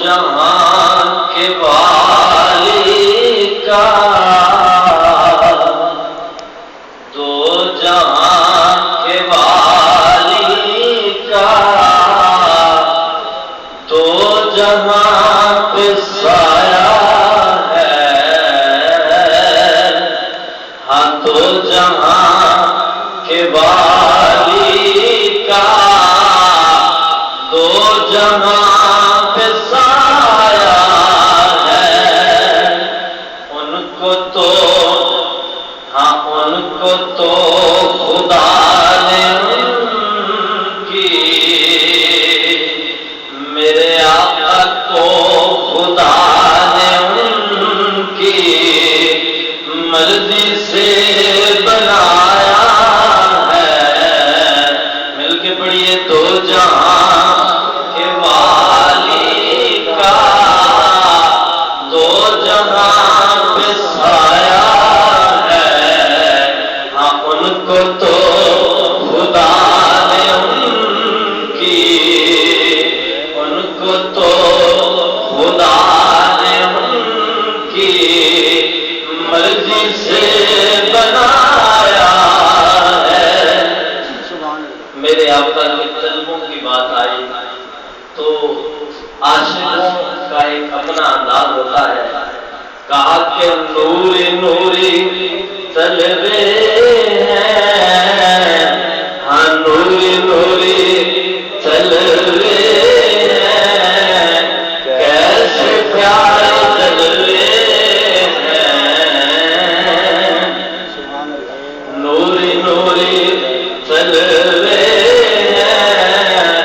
جہاں کے والی کا، دو جہاں کے والی کا، دو جہاں پہ سایہ ہے، ہاں دو جہاں کے والی کا، دو جہاں پہ سایہ ہے، ان کو تو ہاں ان کو تو خدا نے ان کی، میرے آقا کو خدا نے ان کی مرضی سے بنایا ہے۔ مل کے پڑھیے، دو جہاں کے والی کا، دو جہاں پہ سایہ ہے، ہاں ان کو تو خدا نے ان کی، ان کو تو خدا نے ان کی مرضی سے بنایا ہے۔ میرے آقا کے طلبوں کی بات آئی تو عاشقوں کا ایک اپنا انداز ہوتا ہے۔ کہا کہ نوری نوری طلبے ہیں، ہاں نوری نوری طلبے ہیں، کیسے پیارے طلبے ہیں، نوری نوری طلبے ہیں،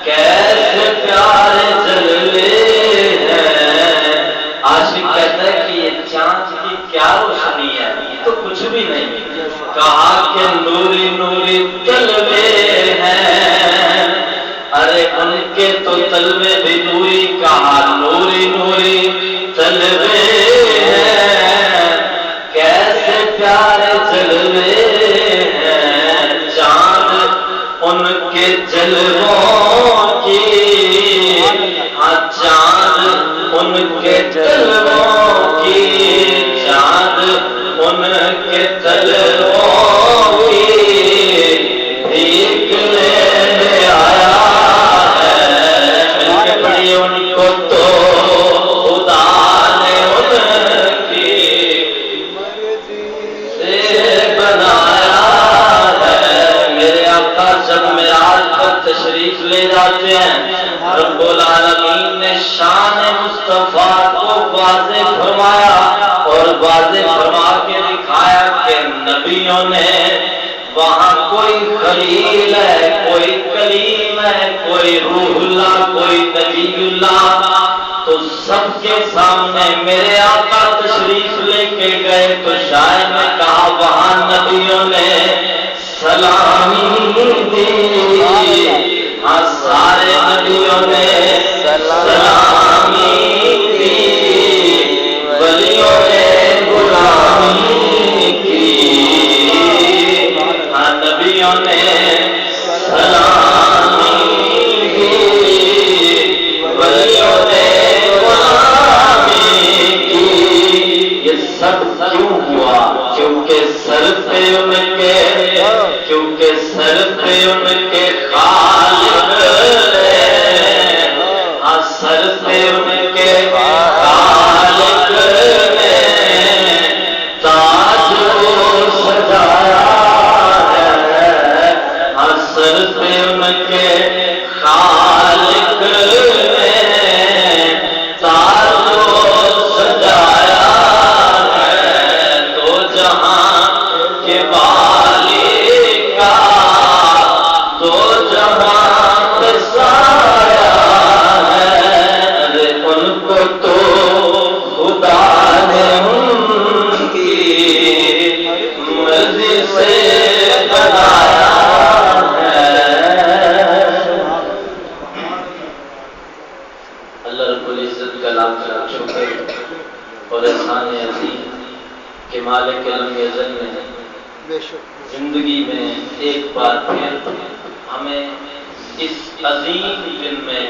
کیسے پیارے طلبے ہیں۔ عاشق کہتا ہے کہ یہ چاند کی کیا روشنی ہے، یہ تو کچھ بھی نہیں۔ کہا کہ نوری نوری طلبے ہیں، ارے ان کے تو طلبے بھی نوری، کہا نوری نوری طلبے ہیں، کیسے پیارے طلبے ہیں، چاند ان کے جلووں کی، ہاں چاند ان کے جلووں کی، چاند ان کے جلووں کی بھیک لینے آیا ہے۔ مل کے پڑھیے، ان کو تو خدا نے ان کی سے بنایا ہے۔ میرے آقا جب معراج پر تشریف لے جاتے ہیں، رب العالمین نے شان مصطفیٰ کو واضح فرمایا اور واضح فرما کے دکھایا کہ نبیوں نے وہاں کوئی خلیل ہے، کوئی کلیم ہے، کوئی روح اللہ، کوئی نبی اللہ، تو سب کے سامنے میرے آقا تشریف لے کے گئے تو شاعر نے کہا وہاں نبیوں نے سلامی دی، ہاں سارے نبیوں نے سلامی دی، ولیوں نے غلامی کی، ہاں نبیوں نے سلامی دی، ولیوں نے غلامی کی۔ یہ سب کیوں ہوا؟ کیونکہ سر پہ ان کے، کیونکہ سر پہ ان کے خالق نے، ہاں سر پہ ان کے خالق نے تاج کو سجایا ہے، ہاں سر پہ ان کے خالق نے تاج کو سجایا ہے۔ دو جہاں کے والی کا، دو جہاں پہ سایہ ہے، ارے ان کو تو خدا نے ان کی مرضی سے بنایا ہے۔ اللہ رب العزت کا لاکھ لاکھ شکر اور احسان عظیم کہ مالک علم ازل نے زندگی میں ایک بار پھر ہمیں اس عظیم دن میں